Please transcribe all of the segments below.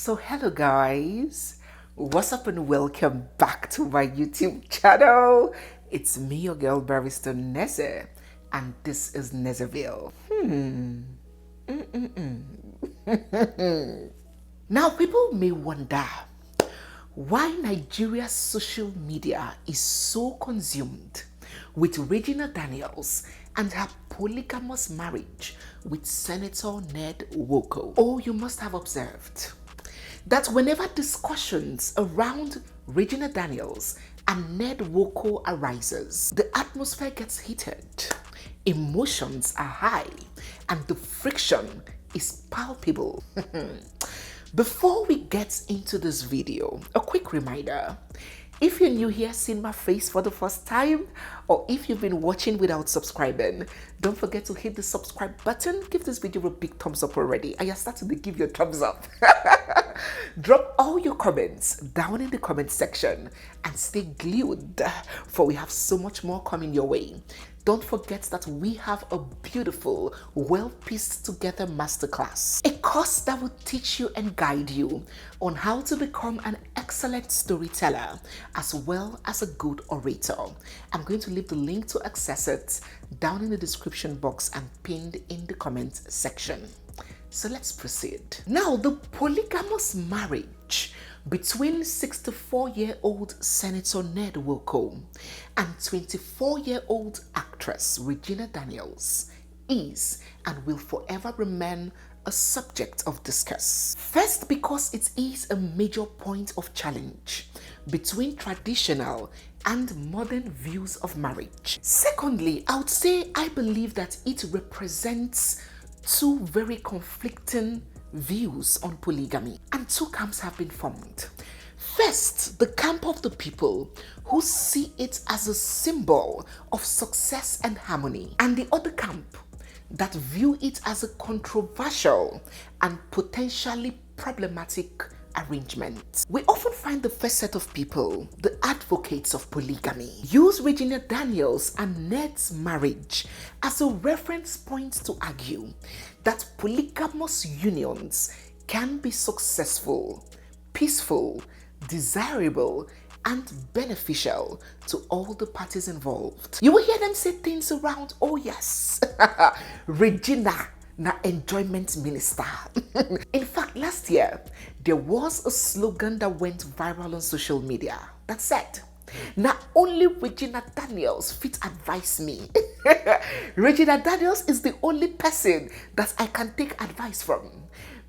So hello guys, what's up and welcome back to my YouTube channel. It's me, your girl barrister Neze, and this is Nezeville. Now people may wonder why Nigeria's social media is so consumed with Regina Daniels and her polygamous marriage with Senator NWOKO. Oh, you must have observed that whenever discussions around Regina Daniels and NWOKO arises, the atmosphere gets heated, emotions are high, and the friction is palpable. Before we get into this video, a quick reminder. If you're new here, seeing my face for the first time, or if you've been watching without subscribing, don't forget to hit the subscribe button. Give this video a big thumbs up already. I am starting to give you a thumbs up. Drop all your comments down in the comment section and stay glued, for we have so much more coming your way. Don't forget that we have a beautiful, well-pieced together masterclass. A course that will teach you and guide you on how to become an excellent storyteller as well as a good orator. I'm going to leave the link to access it down in the description box and pinned in the comment section. So let's proceed. Now, the polygamous marriage between 64-year-old Senator NWOKO and 24-year-old actress Regina Daniels is and will forever remain a subject of discuss. First, because it is a major point of challenge between traditional and modern views of marriage. Secondly, I would say I believe that it represents two very conflicting views on polygamy, and two camps have been formed. First, the camp of the people who see it as a symbol of success and harmony, and the other camp that view it as a controversial and potentially problematic arrangement. We often find the first set of people, the advocates of polygamy, use Regina Daniels and Ned's marriage as a reference point to argue that polygamous unions can be successful, peaceful, desirable, and beneficial to all the parties involved. You will hear them say things around, oh yes, Regina na enjoyment minister. In fact, last year, there was a slogan that went viral on social media that said, "Not only Regina Daniels fit advise me." Regina Daniels is the only person that I can take advice from.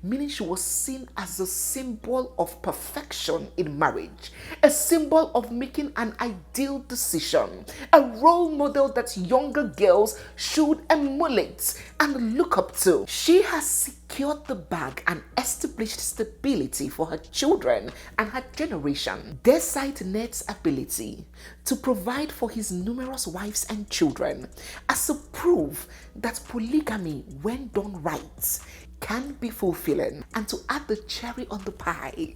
Meaning she was seen as a symbol of perfection in marriage, a symbol of making an ideal decision, a role model that younger girls should emulate and look up to. She has secured the bag and established stability for her children and her generation, despite Ned's ability to provide for his numerous wives and children, as a proof that polygamy, when done right, can be fulfilling. And to add the cherry on the pie,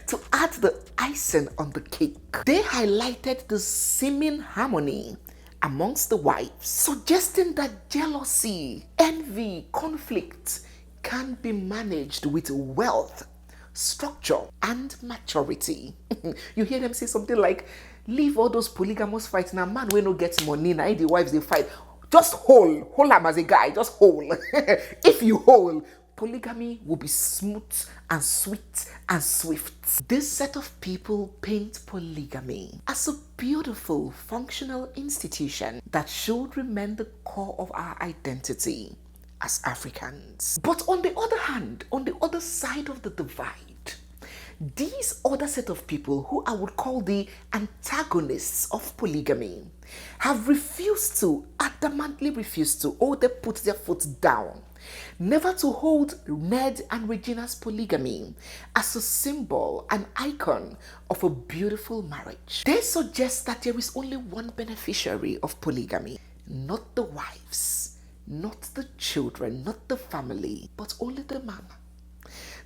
to add the icing on the cake, they highlighted the seeming harmony amongst the wives, suggesting that jealousy, envy, conflict can be managed with wealth, structure, and maturity. You hear them say something like, leave all those polygamous fights now, man we no get money, now the wives they fight. Just hold him as a guy, just hold. If you hold, polygamy will be smooth and sweet and swift. This set of people paint polygamy as a beautiful, functional institution that should remain the core of our identity as Africans. But on the other hand, on the other side of the divide, these other set of people, who I would call the antagonists of polygamy, have adamantly refused to, they put their foot down, never to hold Ned and Regina's polygamy as a symbol, an icon of a beautiful marriage. They suggest that there is only one beneficiary of polygamy, not the wives, not the children, not the family, but only the man.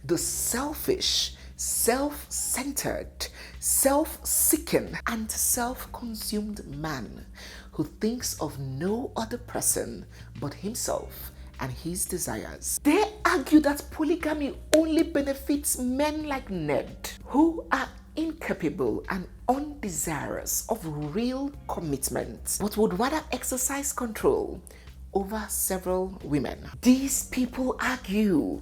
The selfish, self-centered, self-seeking, and self-consumed man who thinks of no other person but himself and his desires. They argue that polygamy only benefits men like Ned, who are incapable and undesirous of real commitment, but would rather exercise control over several women. These people argue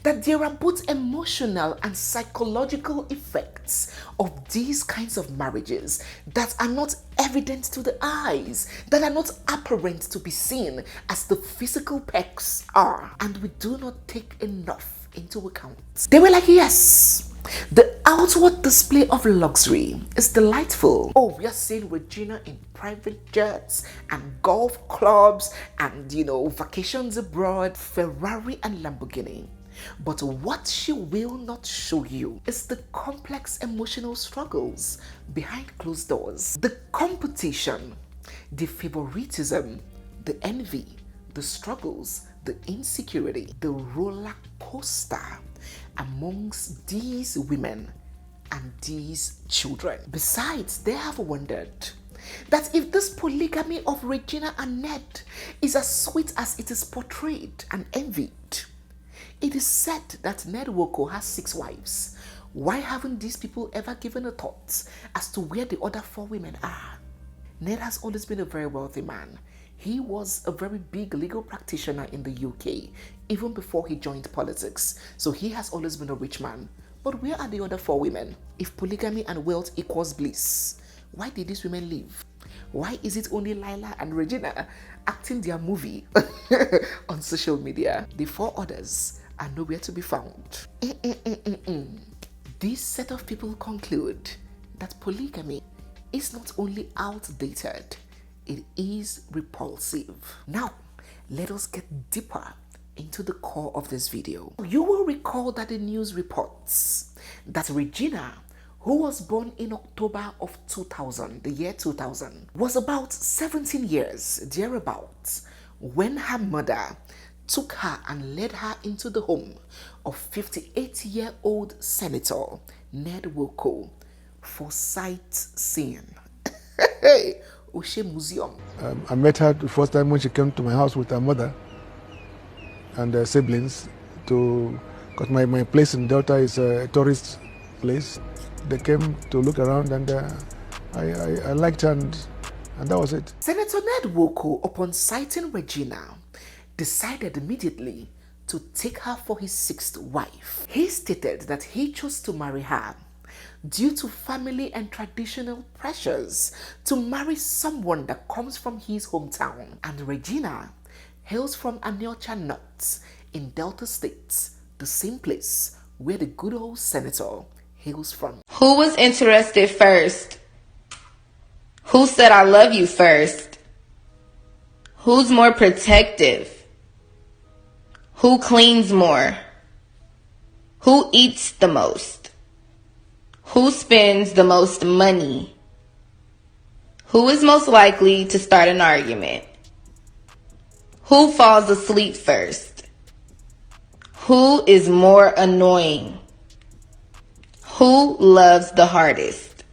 that there are both emotional and psychological effects of these kinds of marriages that are not evident to the eyes, that are not apparent to be seen as the physical perks are, and we do not take enough into account. They were like, yes, the outward display of luxury is delightful. Oh, we are seeing Regina in private jets and golf clubs and, vacations abroad, Ferrari and Lamborghini. But what she will not show you is the complex emotional struggles behind closed doors. The competition, the favoritism, the envy, the struggles, the insecurity, the roller coaster amongst these women and these children. Besides, they have wondered that if this polygamy of Regina and Ned is as sweet as it is portrayed and envied, it is said that NWOKO has 6 wives. Why haven't these people ever given a thought as to where the other 4 women are? Ned has always been a very wealthy man. He was a very big legal practitioner in the UK, even before he joined politics. So he has always been a rich man. But where are the other 4 women? If polygamy and wealth equals bliss, why did these women leave? Why is it only Laila and Regina acting their movie on social media? The 4 others are nowhere to be found. This set of people conclude that polygamy is not only outdated, it is repulsive. Now, let us get deeper into the core of this video. You will recall that the news reports that Regina, who was born in October of 2000, the year 2000, was about 17 years, thereabouts, when her mother took her and led her into the home of 58-year-old Senator NWOKO for sightseeing. Oshe Museum. I met her the first time when she came to my house with her mother and her siblings because my place in Delta is a tourist place. They came to look around and I liked her and that was it. Senator NWOKO, upon sighting Regina, decided immediately to take her for his 6th wife. He stated that he chose to marry her due to family and traditional pressures to marry someone that comes from his hometown. And Regina hails from Aniocha North in Delta State, the same place where the good old senator hails from. Who was interested first? Who said I love you first? Who's more protective? Who cleans more? Who eats the most? Who spends the most money? Who is most likely to start an argument? Who falls asleep first? Who is more annoying? Who loves the hardest?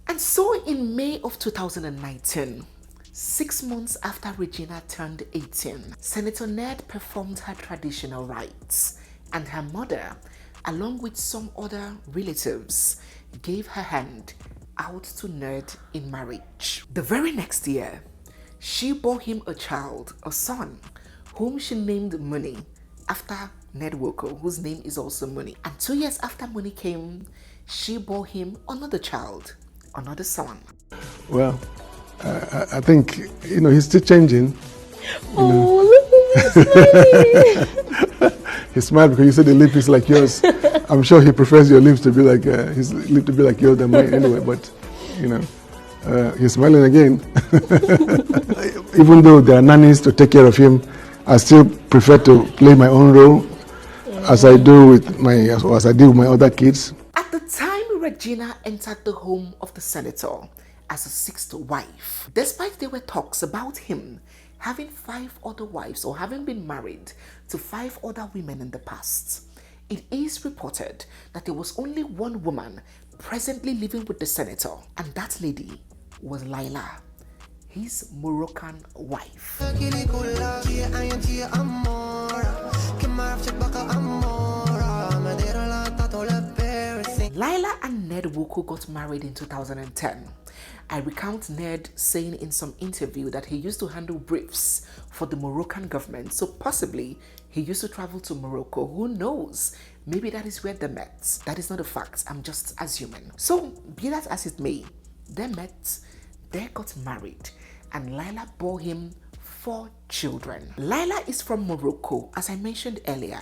And so in May of 2019, 6 months after Regina turned 18, Senator Ned performed her traditional rites, and her mother, along with some other relatives, gave her hand out to Ned in marriage. The very next year, she bore him a child, a son, whom she named Money, after NWOKO, whose name is also Money. And 2 years after Money came, she bore him another child, another son. Well, I think, he's still changing. Oh, look at me. He smiled because you said the lip is like yours. I'm sure he prefers your lips to be like his lip to be like yours than mine anyway. But he's smiling again. Even though there are nannies to take care of him, I still prefer to play my own role as I do with my other kids. At the time Regina entered the home of the senator as a 6th wife, despite there were talks about him having 5 other wives or having been married to 5 other women in the past, it is reported that there was only one woman presently living with the senator, and that lady was Laila, his Moroccan wife. NWOKO got married in 2010. I recount Ned saying in some interview that he used to handle briefs for the Moroccan government, so possibly he used to travel to Morocco. Who knows? Maybe that is where they met. That is not a fact. I'm just assuming. So, be that as it may, they met, they got married, and Laila bore him 4 children. Laila is from Morocco, as I mentioned earlier,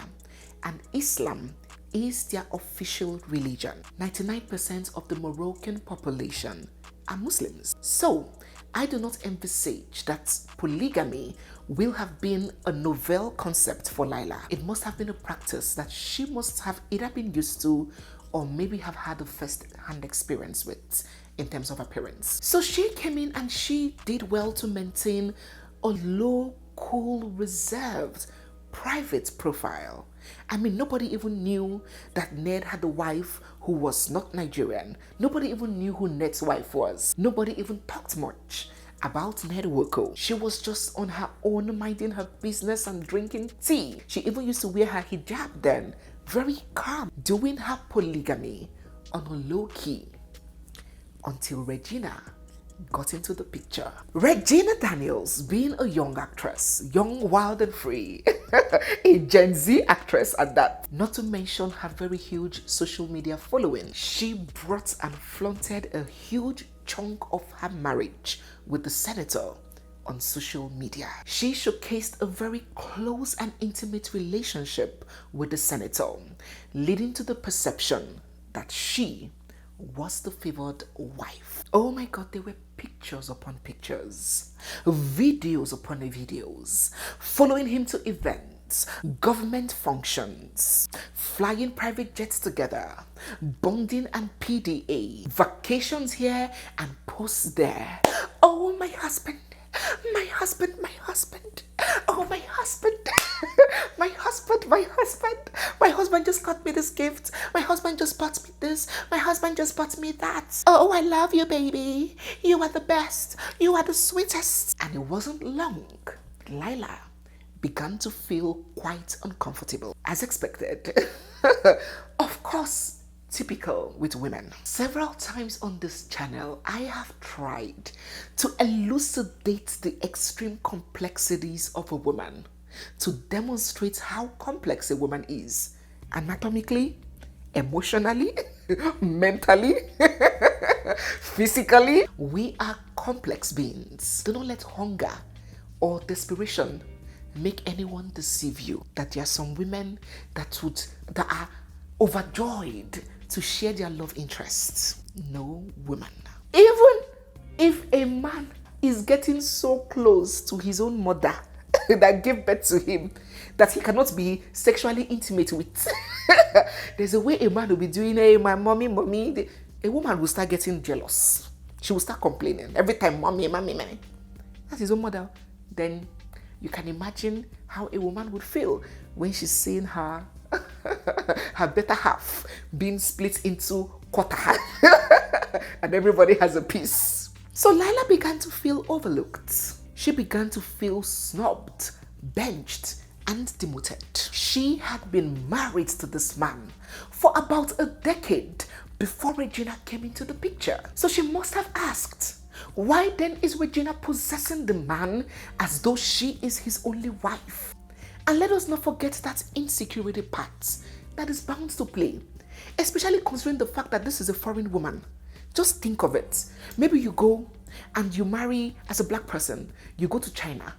and Islam is their official religion. 99% of the Moroccan population are Muslims. So, I do not envisage that polygamy will have been a novel concept for Laila. It must have been a practice that she must have either been used to or maybe have had a first-hand experience with in terms of appearance. So she came in and she did well to maintain a low, cool, reserved, private profile. I mean, nobody even knew that Ned had a wife who was not Nigerian. Nobody even knew who Ned's wife was. Nobody even talked much about NWOKO. She was just on her own, minding her business and drinking tea. She even used to wear her hijab then, very calm, doing her polygamy on a low key, until Regina got into the picture. Regina Daniels, being a young actress, young, wild and free, a Gen Z actress at that, not to mention her very huge social media following, she brought and flaunted a huge chunk of her marriage with the senator on social media. She showcased a very close and intimate relationship with the senator, leading to the perception that she was the favored wife. Oh my God, there were pictures upon pictures, videos upon videos, following him to events, government functions, flying private jets together, bonding and PDA, vacations here and posts there. Oh, my husband, my husband, my husband. Oh, my husband. My husband, my husband. My husband just got me this gift. My husband just bought me this. My husband just bought me that. Oh, I love you, baby. You are the best. You are the sweetest. And it wasn't long. Laila began to feel quite uncomfortable, as expected. Of course, typical with women. Several times on this channel, I have tried to elucidate the extreme complexities of a woman, to demonstrate how complex a woman is, anatomically, emotionally, mentally, physically. We are complex beings. Do not let hunger or desperation make anyone deceive you that there are some women that are overjoyed to share their love interests. No woman. Even if a man is getting so close to his own mother that gave birth to him that he cannot be sexually intimate with, there's a way a man will be doing, hey, my mommy. A woman will start getting jealous. She will start complaining every time, mommy. That's his own mother. Then you can imagine how a woman would feel when she's seeing her better half being split into quarter and everybody has a piece. So Laila began to feel overlooked. She began to feel snubbed, benched and demoted. She had been married to this man for about a decade before Regina came into the picture. So she must have asked, why then is Regina possessing the man as though she is his only wife? And let us not forget that insecurity part that is bound to play, especially considering the fact that this is a foreign woman. Just think of it. Maybe you go and you marry as a black person. You go to China.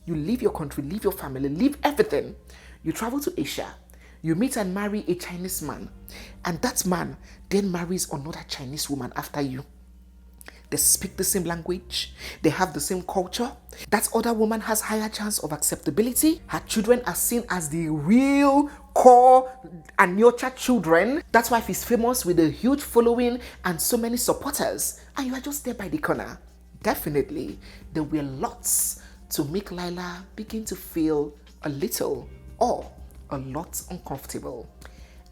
You leave your country, leave your family, leave everything. You travel to Asia. You meet and marry a Chinese man. And that man then marries another Chinese woman after you. They speak the same language. They have the same culture. That other woman has higher chance of acceptability. Her children are seen as the real core and nurture children. That's why he's famous with a huge following and so many supporters. And you are just there by the corner. Definitely, there were lots to make Laila begin to feel a little or a lot uncomfortable.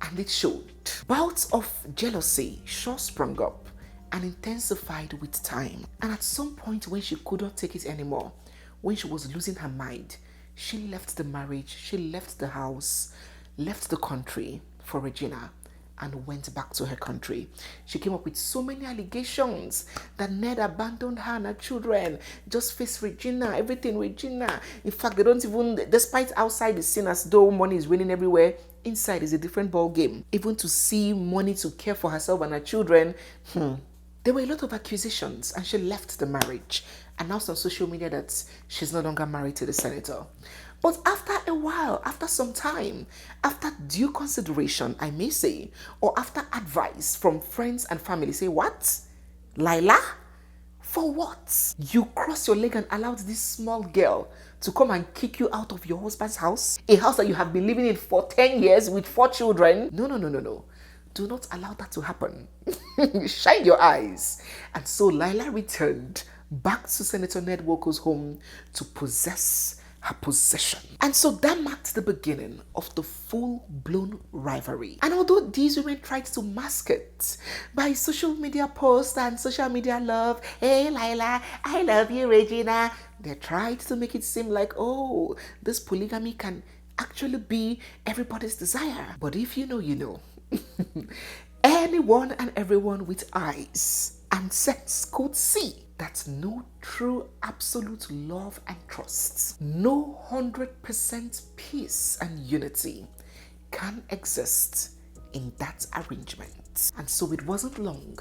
And it showed. Bouts of jealousy sure sprung up and intensified with time. And at some point when she could not take it anymore, when she was losing her mind, she left the marriage, she left the house, left the country for Regina and went back to her country. She came up with so many allegations that Ned abandoned her and her children. Just face Regina, everything Regina. In fact, they don't even, despite outside it's seen as though money is raining everywhere, inside is a different ball game. Even to see money to care for herself and her children, there were a lot of accusations, and she left the marriage, announced on social media that she's no longer married to the senator. But after a while, after some time, after due consideration, I may say, or after advice from friends and family, say, what? Laila? For what? You crossed your leg and allowed this small girl to come and kick you out of your husband's house? A house that you have been living in for 10 years with 4 children? No. Do not allow that to happen. Shine your eyes. And so Laila returned back to Senator NWOKO's home to possess her possession. And so that marked the beginning of the full-blown rivalry. And although these women tried to mask it by social media posts and social media love, hey Laila, I love you Regina, they tried to make it seem like, oh, this polygamy can actually be everybody's desire. But if you know, you know. Anyone and everyone with eyes and sense could see that no true absolute love and trust, no 100% peace and unity can exist in that arrangement. And so it wasn't long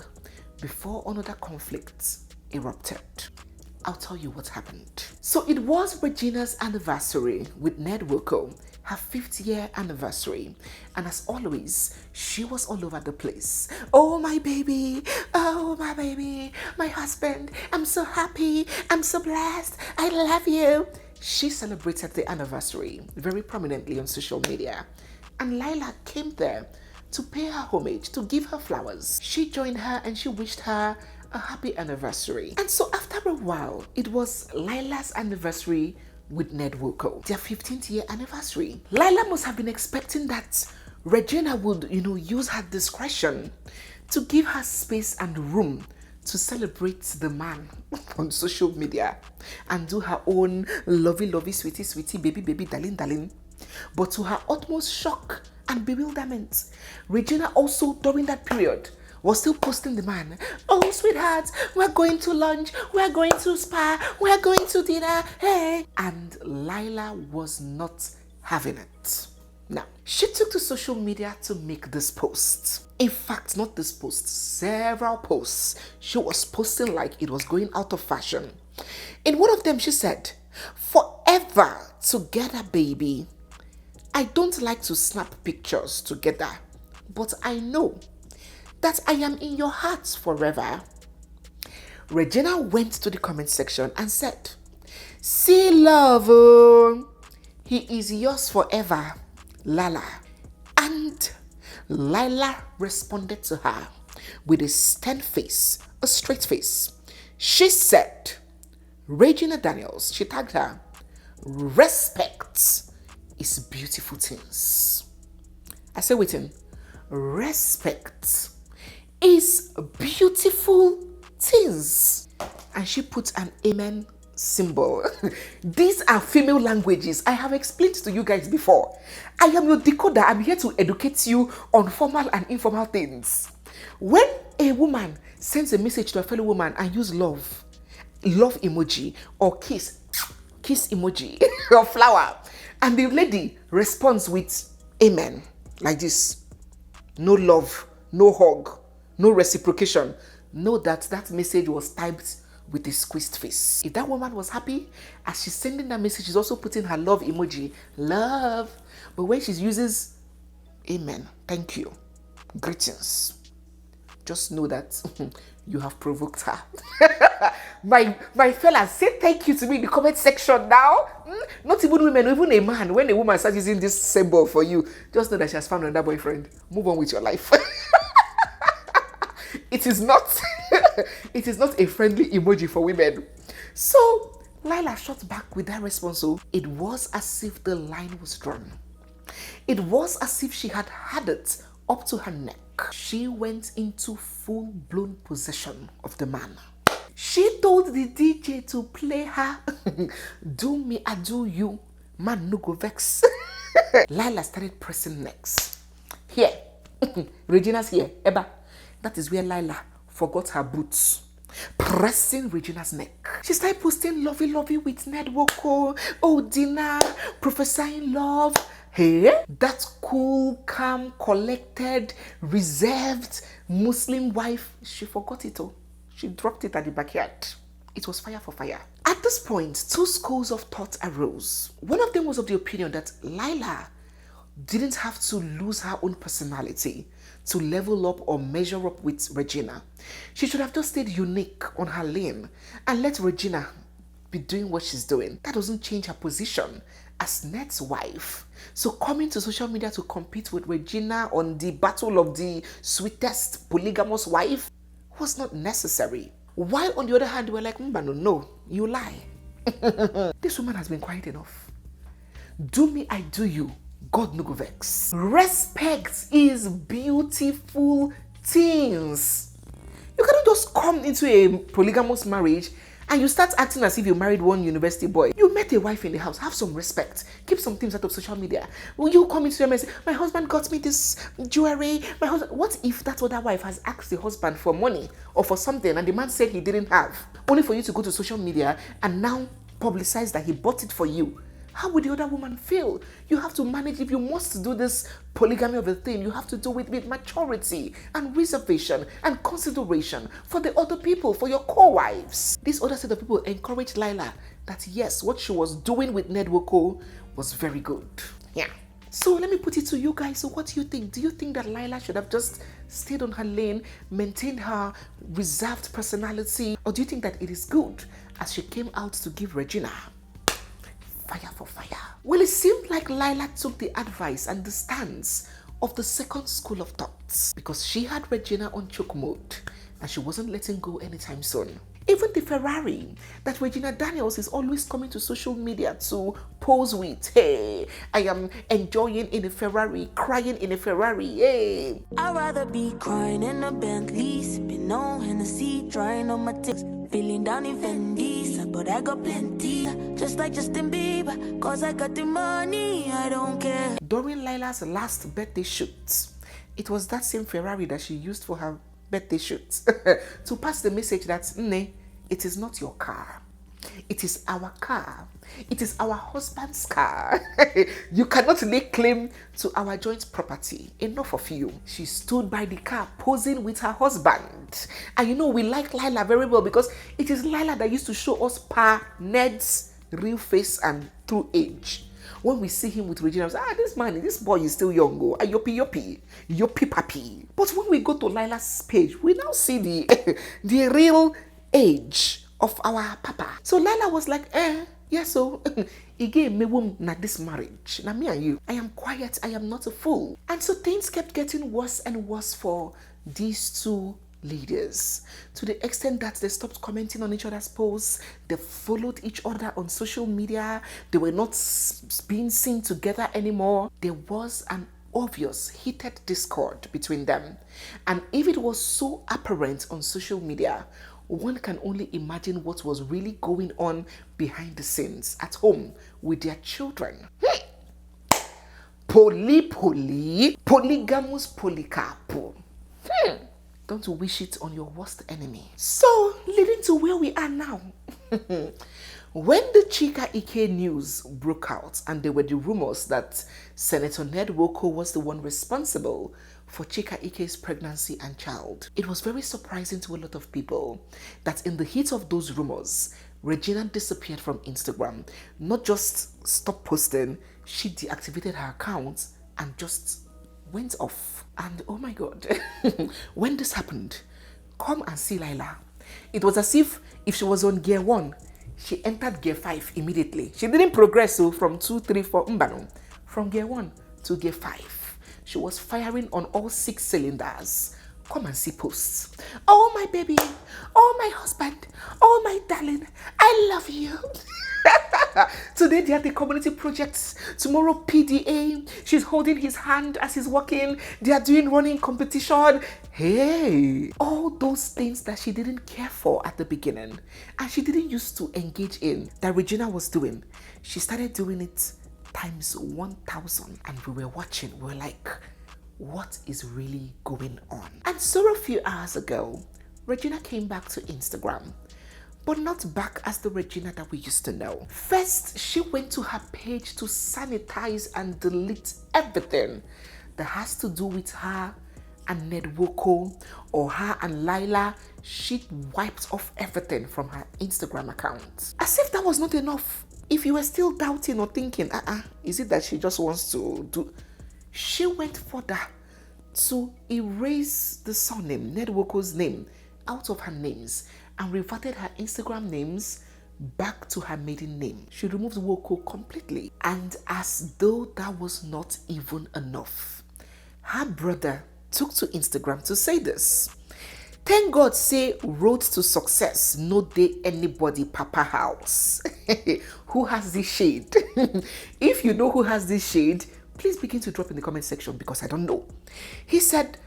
before another conflict erupted. I'll tell you what happened. So it was Regina's anniversary with NWOKO, her 5th year anniversary. And as always, she was all over the place. Oh my baby, my husband, I'm so happy, I'm so blessed, I love you. She celebrated the anniversary very prominently on social media. And Laila came there to pay her homage, to give her flowers. She joined her and she wished her a happy anniversary. And so after a while, it was Laila's anniversary with NWOKO, their 15th year anniversary. Laila must have been expecting that Regina would, use her discretion to give her space and room to celebrate the man on social media and do her own lovey, sweetie, baby, darling. But to her utmost shock and bewilderment, Regina also during that period was still posting the man. Oh, sweetheart, we're going to lunch, we're going to spa, we're going to dinner, hey. And Laila was not having it. Now, she took to social media to make this post. In fact, not this post, several posts. She was posting like it was going out of fashion. In one of them, she said, "Forever together, baby. I don't like to snap pictures together, but I know that I am in your hearts forever." Regina went to the comment section and said, "See love, he is yours forever, Lala." And Laila responded to her with a stern face, a straight face. She said, Regina Daniels, she tagged her, "Respect is beautiful things." I said, waiting, respect is beautiful things. And she put an amen symbol. These are female languages. I have explained to you guys before. I am your decoder. I'm here to educate you on formal and informal things. When a woman sends a message to a fellow woman and use love emoji or kiss emoji or flower, and the lady responds with amen like this, no love, no hug, no reciprocation, know that that message was typed with a squeezed face. If that woman was happy, as she's sending that message, she's also putting her love emoji, love. But when she uses amen, thank you, greetings, just know that you have provoked her. my fellas, say thank you to me in the comment section now. Not even women, even a man. When a woman starts using this symbol for you, just know that she has found another boyfriend. Move on with your life. It is not a friendly emoji for women. So Laila shot back with that response. So it was as if the line was drawn. It was as if she had had it up to her neck. She went into full-blown possession of the man. She told the DJ to play her "Do Me, I Do You, Man No Go Vex." Laila started pressing next. Here, Regina's here, Eba. That is where Laila forgot her boots, pressing Regina's neck. She started posting lovey with NWOKO, oh dinner, prophesying love. Hey, that cool, calm, collected, reserved Muslim wife, she forgot it all. She dropped it at the backyard. It was fire for fire. At this point, two schools of thought arose. One of them was of the opinion that Laila didn't have to lose her own personality to level up or measure up with Regina. She should have just stayed unique on her lane and let Regina be doing what she's doing. That doesn't change her position as Ned's wife. So coming to social media to compete with Regina on the battle of the sweetest polygamous wife was not necessary. While on the other hand, they were like, no, you lie. This woman has been quiet enough. Do me, I do you. God no go vex. Respect is beautiful things. You cannot just come into a polygamous marriage and you start acting as if you married one university boy. You met a wife in the house. Have some respect. Keep some things out of social media. Will you come into your and say, my husband got me this jewelry? My husband. What if that other wife has asked the husband for money or for something and the man said he didn't have? Only for you to go to social media and now publicize that he bought it for you. How would the other woman feel? You have to manage. If you must do this polygamy of a thing, you have to do it with maturity and reservation and consideration for the other people, for your co-wives. This other set of people encouraged Laila that yes, what she was doing with NWOKO was very good. Yeah. So let me put it to you guys. So what do you think? Do you think that Laila should have just stayed on her lane, maintained her reserved personality? Or do you think that it is good as she came out to give Regina fire for fire? Well, it seemed like Laila took the advice and the stance of the second school of thoughts because she had Regina on choke mode and she wasn't letting go anytime soon. Even the Ferrari that Regina Daniels is always coming to social media to pose with. Hey, I am enjoying in a Ferrari, crying in a Ferrari. Hey. I'd rather be crying in a Bentley, sipping on Hennessy, drying on my tears, feeling down in Fendi, but I got plenty, just like Justin Bieber, cause I got the money, I don't care. During Laila's last birthday shoot, it was that same Ferrari that she used for her birthday shoot to pass the message that it is not your car, it is our car, it is our husband's car. You cannot lay claim to our joint property. Enough of you. She stood by the car posing with her husband, and you know we like Laila very well because it is Laila that used to show us Ned's real face and true age. When we see him with Regina, we say, this boy is still young, yoppy papi. But when we go to Laila's page, we now see the real age of our papa. So Laila was like, yeah, so again, me womb na this marriage. Now me and you, I am quiet, I am not a fool. And so things kept getting worse and worse for these two leaders, to the extent that they stopped commenting on each other's posts. They followed each other on social media. They were not being seen together anymore. There was an obvious heated discord between them, and if it was so apparent on social media, one can only imagine what was really going on behind the scenes at home with their children. Polygamous polycarp. Don't wish it on your worst enemy. So, leading to where we are now. When the Chika Ike news broke out and there were the rumors that Senator NWOKO was the one responsible for Chika Ike's pregnancy and child, it was very surprising to a lot of people that in the heat of those rumors, Regina disappeared from Instagram. Not just stopped posting, she deactivated her account and just went off. And oh my God, when this happened, come and see Laila. It was as if she was on gear 1, she entered gear 5 immediately. She didn't progress from 2, 3, 4, from gear 1 to gear 5. She was firing on all 6 cylinders. Come and see posts. Oh my baby, oh my husband, oh my darling, I love you. Today they are the community projects. Tomorrow PDA. She's holding his hand as he's walking. They are doing running competition. Hey, all those things that she didn't care for at the beginning and she didn't used to engage in, that Regina was doing, she started doing it times 1,000. And we were watching. We were like, what is really going on. And so a few hours ago, Regina came back to Instagram, but not back as the Regina that we used to know. First, she went to her page to sanitize and delete everything that has to do with her and NWOKO or her and Laila. She wiped off everything from her Instagram account. As if that was not enough. If you were still doubting or thinking, is it that she just wants to do? She went further to erase the surname, NWOKO's name, out of her names and reverted her Instagram names back to her maiden name. She removed WOKO completely. And as though that was not even enough, her brother took to Instagram to say this. Thank God say road to success, no dey anybody papa house. Who has this shade? If you know who has this shade, please begin to drop in the comment section because I don't know. He said,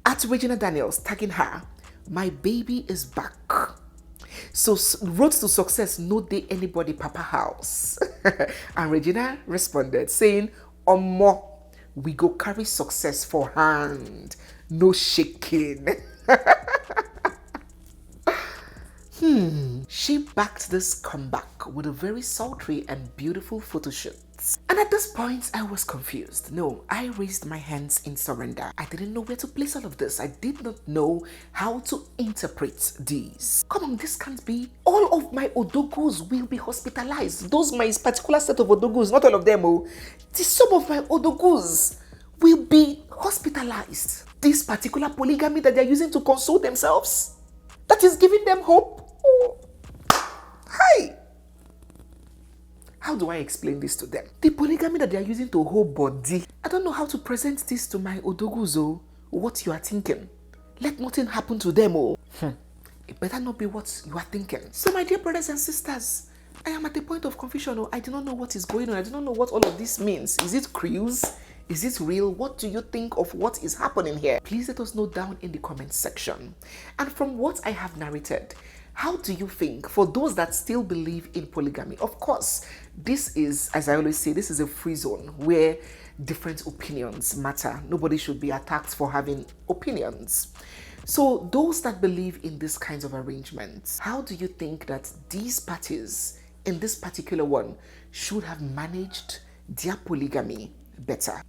at Regina Daniels, tagging her, my baby is back. So road to success, no dey anybody papa house. And Regina responded saying, Omo, we go carry success for hand, no shaking. She backed this comeback with a very sultry and beautiful photo shoot. And at this point, I was confused. No, I raised my hands in surrender. I didn't know where to place all of this. I did not know how to interpret these. Come on, this can't be. All of my odogus will be hospitalized. Those my particular set of odogus, not all of them. Some of my odogus will be hospitalized. This particular polygamy that they're using to console themselves, that is giving them hope. Oh. Hi. How do I explain this to them? The polygamy that they are using to hold body. I don't know how to present this to my odoguzo. What you are thinking. Let nothing happen to them. It better not be what you are thinking. So my dear brothers and sisters, I am at a point of confusion. I do not know what is going on. I do not know what all of this means. Is it cruise? Is it real? What do you think of what is happening here? Please let us know down in the comment section. And from what I have narrated, how do you think, for those that still believe in polygamy? Of course, this is, as I always say, this is a free zone where different opinions matter. Nobody should be attacked for having opinions. So those that believe in these kinds of arrangements, how do you think that these parties in this particular one should have managed their polygamy better?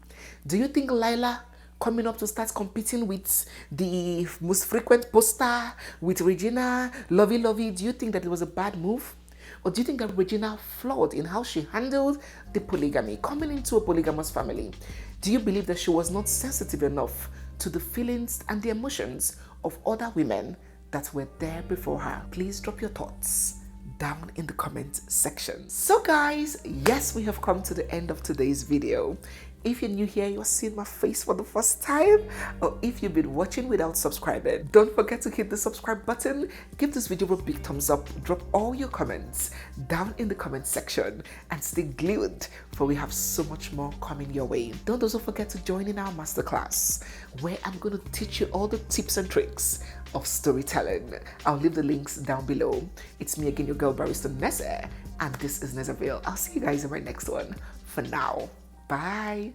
Do you think Laila coming up to start competing with the most frequent poster with Regina, lovey, do you think that it was a bad move? Or do you think that Regina flawed in how she handled the polygamy, coming into a polygamous family? Do you believe that she was not sensitive enough to the feelings and the emotions of other women that were there before her? Please drop your thoughts down in the comment section. So guys, yes, we have come to the end of today's video. If you're new here, you're seeing my face for the first time, or if you've been watching without subscribing, don't forget to hit the subscribe button, give this video a big thumbs up, drop all your comments down in the comment section, and stay glued, for we have so much more coming your way. Don't also forget to join in our masterclass, where I'm going to teach you all the tips and tricks of storytelling. I'll leave the links down below. It's me again, your girl barrister Neze, and this is Nezeville. I'll see you guys in my next one. For now, bye.